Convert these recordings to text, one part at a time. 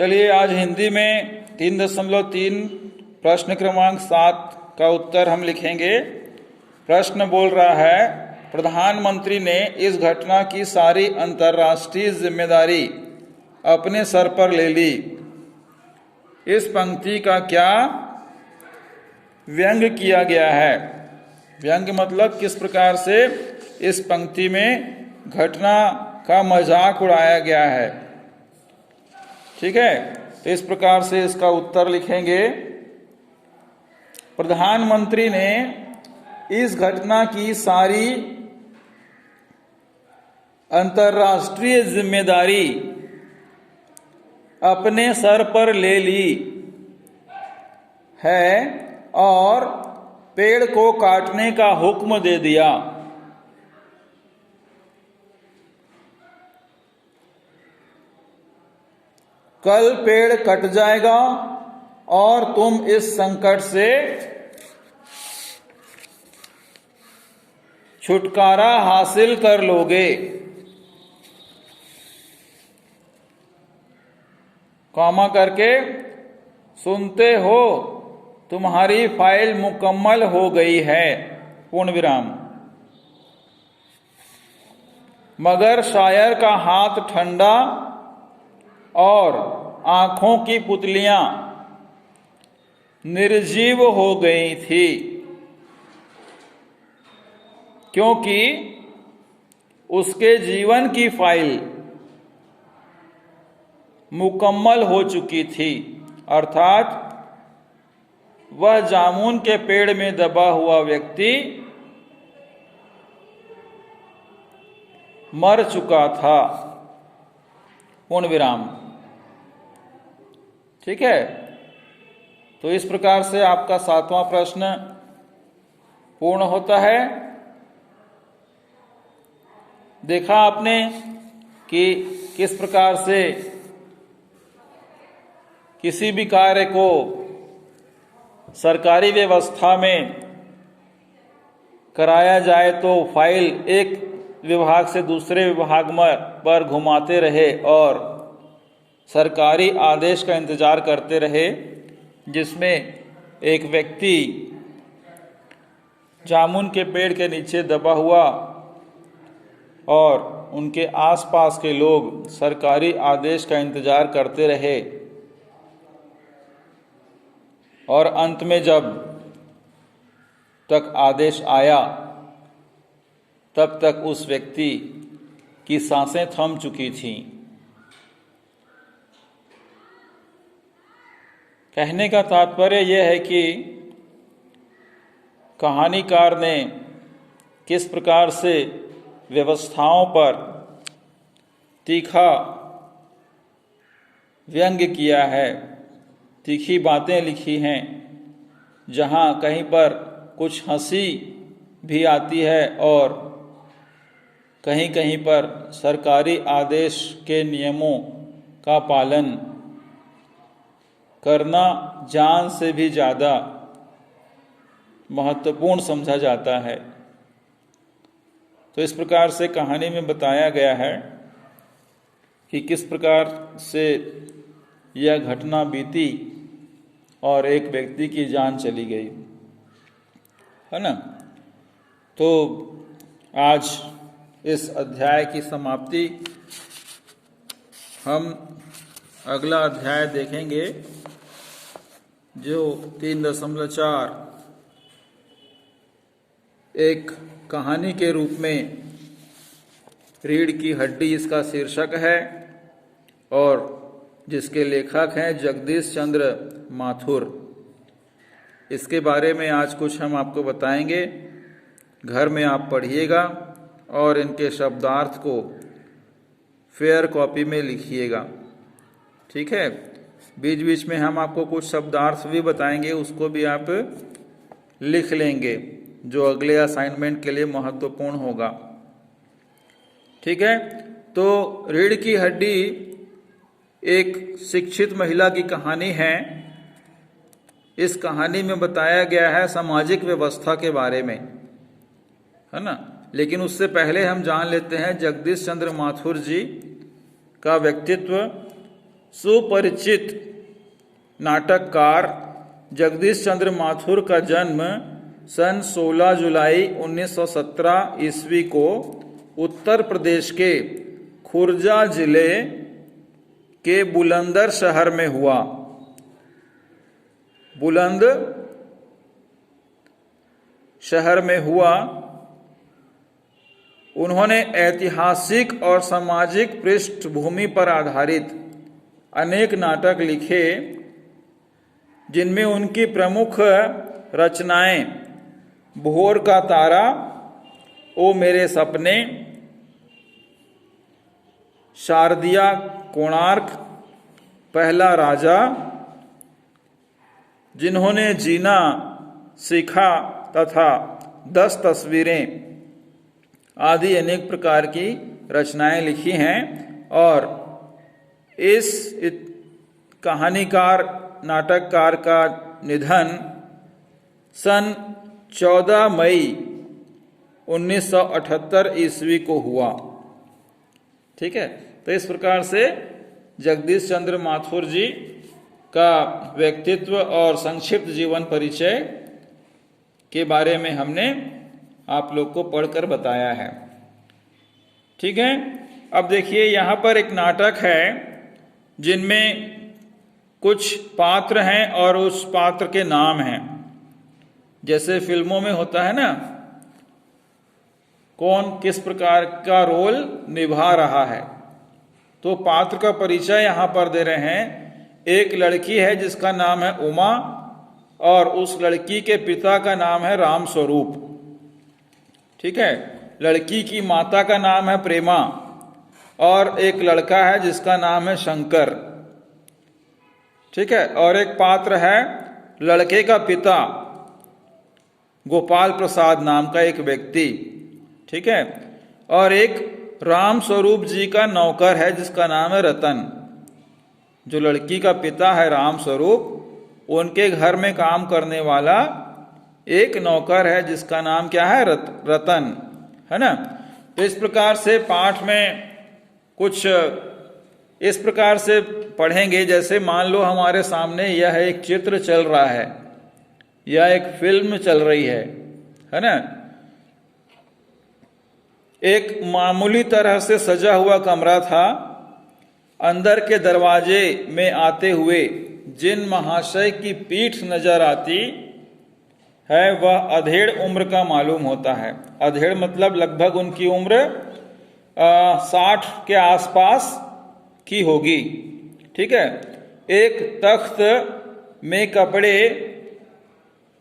चलिए आज हिंदी में 3.3 प्रश्न क्रमांक 7 का उत्तर हम लिखेंगे। प्रश्न बोल रहा है, प्रधानमंत्री ने इस घटना की सारी अंतर्राष्ट्रीय जिम्मेदारी अपने सर पर ले ली। इस पंक्ति का क्या व्यंग किया गया है? व्यंग मतलब किस प्रकार से इस पंक्ति में घटना का मजाक उड़ाया गया है। ठीक है, तो इस प्रकार से इसका उत्तर लिखेंगे। प्रधानमंत्री ने इस घटना की सारी अंतर्राष्ट्रीय जिम्मेदारी अपने सर पर ले ली है और पेड़ को काटने का हुक्म दे दिया। कल पेड़ कट जाएगा और तुम इस संकट से छुटकारा हासिल कर लोगे। कॉमा करके, सुनते हो तुम्हारी फाइल मुकम्मल हो गई है, पूर्ण विराम। मगर शायर का हाथ ठंडा और आंखों की पुतलियां निर्जीव हो गई थी, क्योंकि उसके जीवन की फाइल मुकम्मल हो चुकी थी, अर्थात वह जामुन के पेड़ में दबा हुआ व्यक्ति मर चुका था, पूर्ण विराम। ठीक है, तो इस प्रकार से आपका 7वां प्रश्न पूर्ण होता है। देखा आपने कि किस प्रकार से किसी भी कार्य को सरकारी व्यवस्था में कराया जाए तो फाइल एक विभाग से दूसरे विभाग पर घुमाते रहे और सरकारी आदेश का इंतजार करते रहे, जिसमें एक व्यक्ति जामुन के पेड़ के नीचे दबा हुआ और उनके आसपास के लोग सरकारी आदेश का इंतजार करते रहे, और अंत में जब तक आदेश आया तब तक उस व्यक्ति की सांसें थम चुकी थीं। कहने का तात्पर्य यह है कि कहानीकार ने किस प्रकार से व्यवस्थाओं पर तीखा व्यंग्य किया है, तीखी बातें लिखी हैं, जहाँ कहीं पर कुछ हंसी भी आती है और कहीं कहीं पर सरकारी आदेश के नियमों का पालन करना जान से भी ज़्यादा महत्वपूर्ण समझा जाता है। तो इस प्रकार से कहानी में बताया गया है कि किस प्रकार से यह घटना बीती और एक व्यक्ति की जान चली गई, है ना। तो आज इस अध्याय की समाप्ति हम अगला अध्याय देखेंगे, जो 3.4 एक कहानी के रूप में, रीढ़ की हड्डी इसका शीर्षक है और जिसके लेखक हैं जगदीश चंद्र माथुर। इसके बारे में आज कुछ हम आपको बताएंगे। घर में आप पढ़िएगा और इनके शब्दार्थ को फेयर कॉपी में लिखिएगा। ठीक है, बीच बीच में हम आपको कुछ शब्दार्थ भी बताएंगे, उसको भी आप लिख लेंगे, जो अगले असाइनमेंट के लिए महत्वपूर्ण होगा। ठीक है, तो रीढ़ की हड्डी एक शिक्षित महिला की कहानी है। इस कहानी में बताया गया है सामाजिक व्यवस्था के बारे में, है ना। लेकिन उससे पहले हम जान लेते हैं जगदीश चंद्र माथुर जी का व्यक्तित्व सुपरिचित नाटककार जगदीश चंद्र माथुर का जन्म सन 16 जुलाई 1917 ईस्वी को उत्तर प्रदेश के खुर्जा जिले के बुलंदर शहर में हुआ। बुलंद शहर में हुआ। उन्होंने ऐतिहासिक और सामाजिक पृष्ठभूमि पर आधारित अनेक नाटक लिखे, जिनमें उनकी प्रमुख रचनाएं भोर का तारा, ओ मेरे सपने, शारदिया कोणार्क, पहला राजा, जिन्होंने जीना सीखा तथा 10 तस्वीरें आदि अनेक प्रकार की रचनाएं लिखी हैं। और इस कहानीकार नाटककार का निधन सन 14 मई 1978 ईस्वी को हुआ। ठीक है, तो इस प्रकार से जगदीश चंद्र माथुर जी का व्यक्तित्व और संक्षिप्त जीवन परिचय के बारे में हमने आप लोग को पढ़कर बताया है। ठीक है, अब देखिए यहाँ पर एक नाटक है जिनमें कुछ पात्र हैं और उस पात्र के नाम हैं। जैसे फिल्मों में होता है ना, कौन किस प्रकार का रोल निभा रहा है, तो पात्र का परिचय यहाँ पर दे रहे हैं। एक लड़की है जिसका नाम है उमा, और उस लड़की के पिता का नाम है राम स्वरूप। ठीक है, लड़की की माता का नाम है प्रेमा, और एक लड़का है जिसका नाम है शंकर। ठीक है, और एक पात्र है लड़के का पिता गोपाल प्रसाद नाम का एक व्यक्ति। ठीक है, और एक राम स्वरूप जी का नौकर है जिसका नाम है रतन। जो लड़की का पिता है राम स्वरूप, उनके घर में काम करने वाला एक नौकर है जिसका नाम क्या है, रतन, है ना। तो इस प्रकार से पाठ में कुछ इस प्रकार से पढ़ेंगे, जैसे मान लो हमारे सामने यह एक चित्र चल रहा है या एक फिल्म चल रही है ना। एक मामूली तरह से सजा हुआ कमरा था। अंदर के दरवाजे में आते हुए जिन महाशय की पीठ नजर आती है, वह अधेड़ उम्र का मालूम होता है। अधेड़ मतलब लगभग उनकी उम्र 60 के आसपास की होगी। ठीक है, एक तख्त में कपड़े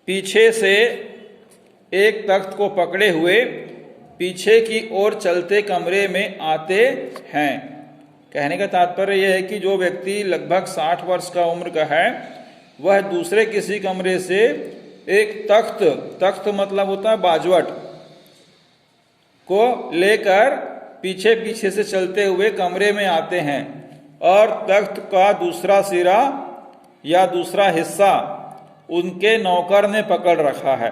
पीछे से एक तख्त को पकड़े हुए पीछे की ओर चलते कमरे में आते हैं। कहने का तात्पर्य यह है कि जो व्यक्ति लगभग 60 वर्ष का उम्र का है, वह दूसरे किसी कमरे से एक तख्त मतलब होता है बाजवट, को लेकर पीछे पीछे से चलते हुए कमरे में आते हैं, और तख्त का दूसरा सिरा या दूसरा हिस्सा उनके नौकर ने पकड़ रखा है।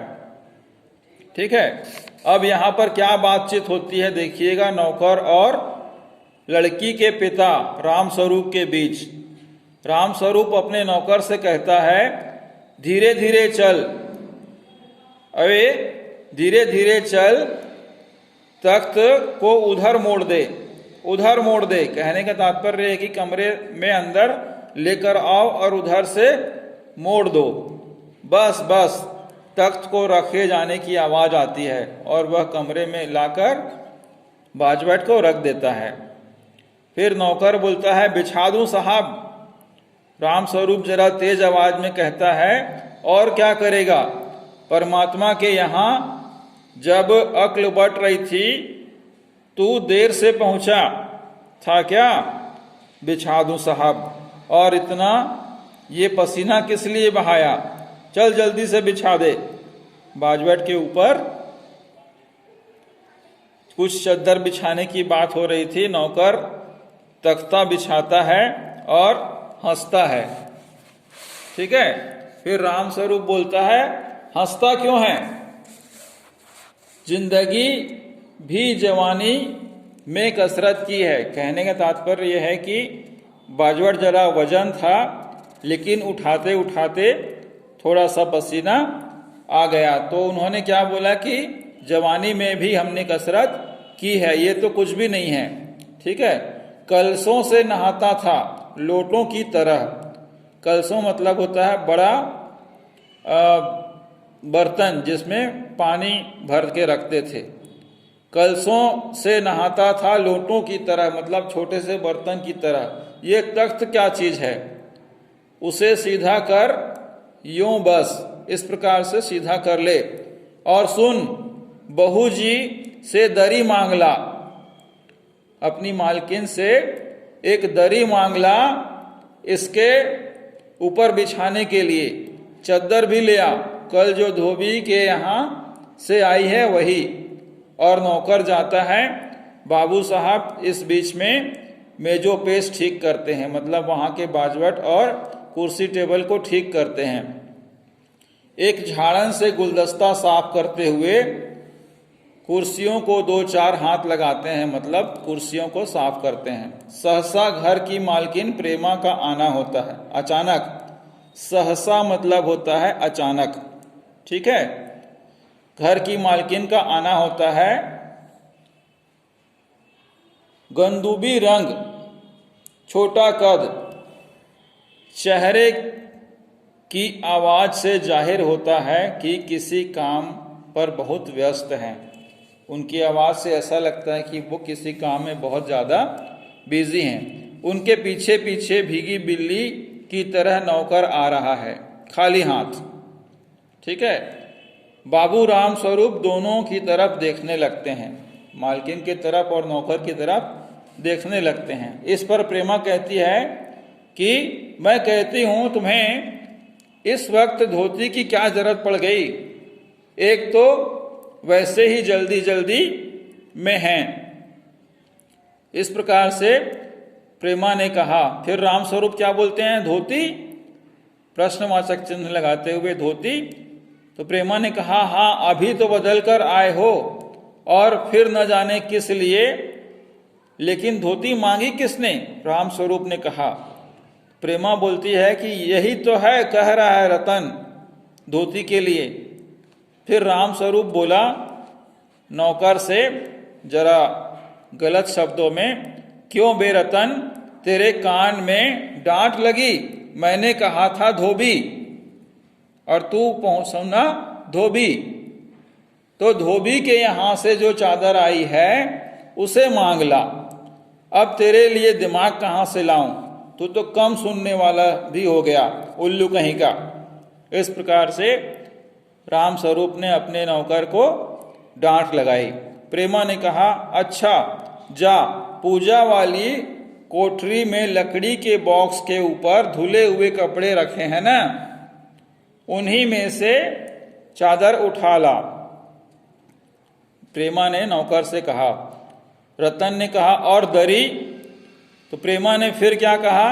ठीक है, अब यहाँ पर क्या बातचीत होती है देखिएगा, नौकर और लड़की के पिता राम स्वरूप के बीच। राम स्वरूप अपने नौकर से कहता है, धीरे धीरे चल, अरे धीरे धीरे चल, तख्त को उधर मोड़ दे, उधर मोड़ दे। कहने का तात्पर्य है कि कमरे में अंदर लेकर आओ और उधर से मोड़ दो। बस बस तख्त को रखे जाने की आवाज आती है और वह कमरे में लाकर बाजवट को रख देता है। फिर नौकर बोलता है, बिछा दूं साहब। राम स्वरूप जरा तेज आवाज में कहता है, और क्या करेगा, परमात्मा के यहाँ जब अक्ल बट रही थी तू देर से पहुंचा था क्या? बिछा दूं साहब। और इतना ये पसीना किस लिए बहाया? चल जल्दी से बिछा दे। बाजवट के ऊपर कुछ चद्दर बिछाने की बात हो रही थी। नौकर तख्ता बिछाता है और हंसता है। ठीक है, फिर राम स्वरूप बोलता है, हंसता क्यों है? जिंदगी भी जवानी में कसरत की है। कहने का तात्पर्य यह है कि बाजवट जरा वजन था, लेकिन उठाते उठाते थोड़ा सा पसीना आ गया। तो उन्होंने क्या बोला कि जवानी में भी हमने कसरत की है, ये तो कुछ भी नहीं है। ठीक है। कलशों से नहाता था लोटों की तरह। कलशों मतलब होता है बड़ा बर्तन जिसमें पानी भर के रखते थे। कलशों से नहाता था लोटों की तरह मतलब छोटे से बर्तन की तरह। ये तख्त क्या चीज है, उसे सीधा कर यूं बस, इस प्रकार से सीधा कर ले। और सुन, बहू जी से दरी मांगला, अपनी मालकिन से एक दरी मांगला इसके ऊपर बिछाने के लिए। चद्दर भी ले आ, कल जो धोबी के यहाँ से आई है वही। और नौकर जाता है, बाबू साहब इस बीच में मेजो पेश ठीक करते हैं, मतलब वहाँ के बाजवट और कुर्सी टेबल को ठीक करते हैं। एक झाड़न से गुलदस्ता साफ करते हुए कुर्सियों को 2-4 हाथ लगाते हैं, मतलब कुर्सियों को साफ करते हैं। सहसा घर की मालकिन प्रेमा का आना होता है, अचानक। सहसा मतलब होता है अचानक। ठीक है। घर की मालकिन का आना होता है। गंदूबी रंग, छोटा कद, चेहरे की आवाज से जाहिर होता है कि किसी काम पर बहुत व्यस्त हैं। उनकी आवाज से ऐसा लगता है कि वो किसी काम में बहुत ज़्यादा बिजी हैं। उनके पीछे पीछे भीगी बिल्ली की तरह नौकर आ रहा है, खाली हाथ। ठीक है। बाबू राम स्वरूप दोनों की तरफ देखने लगते हैं, मालकिन की तरफ और नौकर की तरफ देखने लगते हैं। इस पर प्रेमा कहती है कि मैं कहती हूं तुम्हें इस वक्त धोती की क्या जरूरत पड़ गई, एक तो वैसे ही जल्दी जल्दी में हैं। इस प्रकार से प्रेमा ने कहा। फिर रामस्वरूप क्या बोलते हैं, धोती, प्रश्नवाचक चिन्ह लगाते हुए धोती। तो प्रेमा ने कहा, हाँ अभी तो बदल कर आए हो और फिर न जाने किस लिए, लेकिन धोती मांगी किसने, रामस्वरूप ने कहा। प्रेमा बोलती है कि यही तो है, कह रहा है रतन धोती के लिए। फिर रामस्वरूप बोला नौकर से जरा गलत शब्दों में, क्यों बे रतन, तेरे कान में डांट लगी, मैंने कहा था धोबी और तू पहुंचना धोबी। तो धोबी के यहां से जो चादर आई है उसे मांग ला। अब तेरे लिए दिमाग कहां से लाऊं, तू तो कम सुनने वाला भी हो गया, उल्लू कहीं का। इस प्रकार से राम स्वरूप ने अपने नौकर को डांट लगाई। प्रेमा ने कहा, अच्छा जा, पूजा वाली कोठरी में लकड़ी के बॉक्स के ऊपर धुले हुए कपड़े रखे हैं ना, उन्हीं में से चादर उठा ला। प्रेमा ने नौकर से कहा। रतन ने कहा, और दरी? तो प्रेमा ने फिर क्या कहा,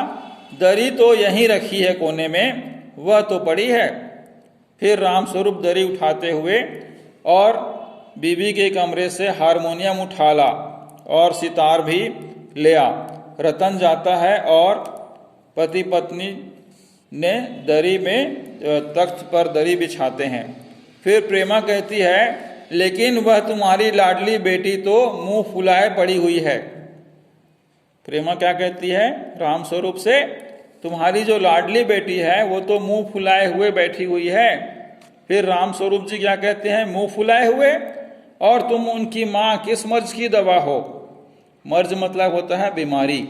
दरी तो यहीं रखी है कोने में, वह तो पड़ी है। फिर रामस्वरूप दरी उठाते हुए और बीबी के कमरे से हारमोनियम उठा ला और सितार भी ले आ। रतन जाता है और पति पत्नी ने दरी में तख्त पर दरी बिछाते हैं। फिर प्रेमा कहती है, लेकिन वह तुम्हारी लाडली बेटी तो मुंह फुलाए पड़ी हुई है। प्रेमा क्या कहती है रामस्वरूप से, तुम्हारी जो लाडली बेटी है वो तो मुंह फुलाए हुए बैठी हुई है। फिर रामस्वरूप जी क्या कहते हैं, मुंह फुलाए हुए, और तुम उनकी माँ किस मर्ज की दवा हो। मर्ज मतलब होता है बीमारी।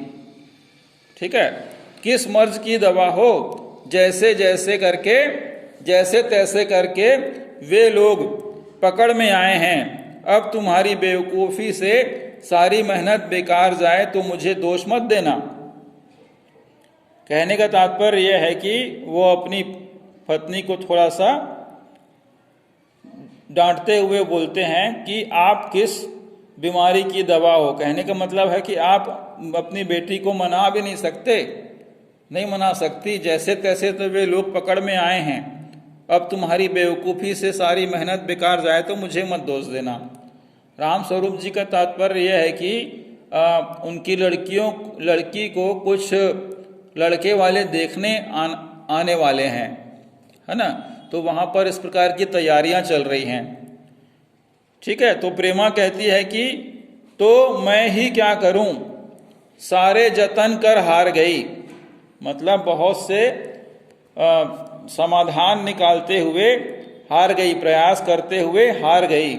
ठीक है। किस मर्ज की दवा हो, जैसे जैसे करके, जैसे तैसे करके वे लोग पकड़ में आए हैं। अब तुम्हारी बेवकूफ़ी से सारी मेहनत बेकार जाए तो मुझे दोष मत देना। कहने का तात्पर्य यह है कि वो अपनी पत्नी को थोड़ा सा डांटते हुए बोलते हैं कि आप किस बीमारी की दवा हो। कहने का मतलब है कि आप अपनी बेटी को मना भी नहीं सकते, नहीं मना सकती, जैसे तैसे तो वे लोग पकड़ में आए हैं। अब तुम्हारी बेवकूफ़ी से सारी मेहनत बेकार जाए तो मुझे मत दोष देना। रामस्वरूप जी का तात्पर्य यह है कि उनकी लड़की को कुछ लड़के वाले देखने आने वाले हैं, है ना। तो वहां पर इस प्रकार की तैयारियां चल रही हैं। ठीक है, तो प्रेमा कहती है कि तो मैं ही क्या करूं, सारे जतन कर हार गई। मतलब बहुत से समाधान निकालते हुए हार गई, प्रयास करते हुए हार गई।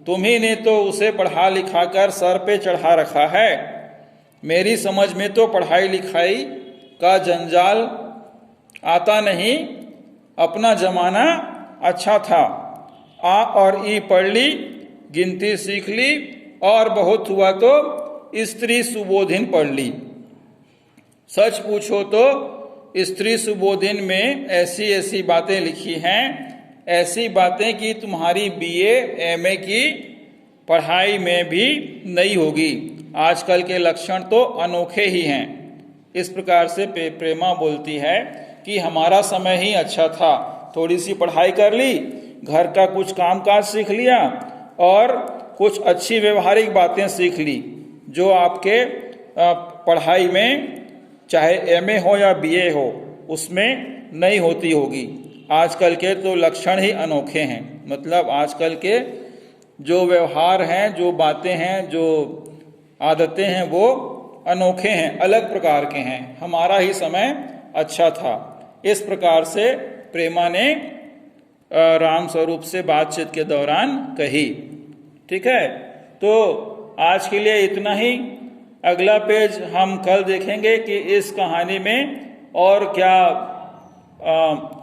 तुम्ही ने तो उसे पढ़ा लिखा कर सर पे चढ़ा रखा है। मेरी समझ में तो पढ़ाई लिखाई का जंजाल आता नहीं, अपना जमाना अच्छा था। आ और ई पढ़ ली, गिनती सीख ली, और बहुत हुआ तो स्त्री सुबोधिन पढ़ ली। सच पूछो तो स्त्री सुबोधिन में ऐसी ऐसी बातें लिखी हैं, ऐसी बातें कि तुम्हारी बीए एमए की पढ़ाई में भी नहीं होगी। आजकल के लक्षण तो अनोखे ही हैं। इस प्रकार से प्रेमा बोलती है कि हमारा समय ही अच्छा था, थोड़ी सी पढ़ाई कर ली, घर का कुछ कामकाज सीख लिया और कुछ अच्छी व्यवहारिक बातें सीख ली, जो आपके पढ़ाई में चाहे एमए हो या बीए हो उसमें नहीं होती होगी। आजकल के तो लक्षण ही अनोखे हैं। मतलब आजकल के जो व्यवहार हैं, जो बातें हैं, जो आदतें हैं, वो अनोखे हैं, अलग प्रकार के हैं। हमारा ही समय अच्छा था। इस प्रकार से प्रेमा ने राम स्वरूप से बातचीत के दौरान कही। ठीक है, तो आज के लिए इतना ही। अगला पेज हम कल देखेंगे कि इस कहानी में और क्या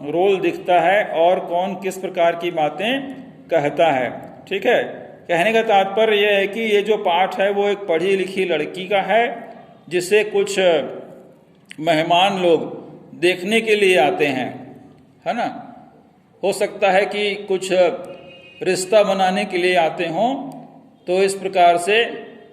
रोल दिखता है और कौन किस प्रकार की बातें कहता है। ठीक है, कहने का तात्पर्य यह है कि ये जो पाठ है वो एक पढ़ी लिखी लड़की का है, जिसे कुछ मेहमान लोग देखने के लिए आते हैं, है ना। हो सकता है कि कुछ रिश्ता बनाने के लिए आते हों। तो इस प्रकार से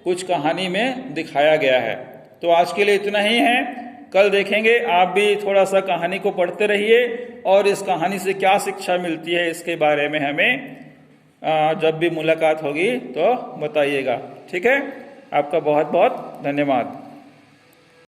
कुछ कहानी में दिखाया गया है। तो आज के लिए इतना ही है। कल देखेंगे। आप भी थोड़ा सा कहानी को पढ़ते रहिए और इस कहानी से क्या शिक्षा मिलती है इसके बारे में हमें जब भी मुलाकात होगी तो बताइएगा। ठीक है, आपका बहुत बहुत धन्यवाद।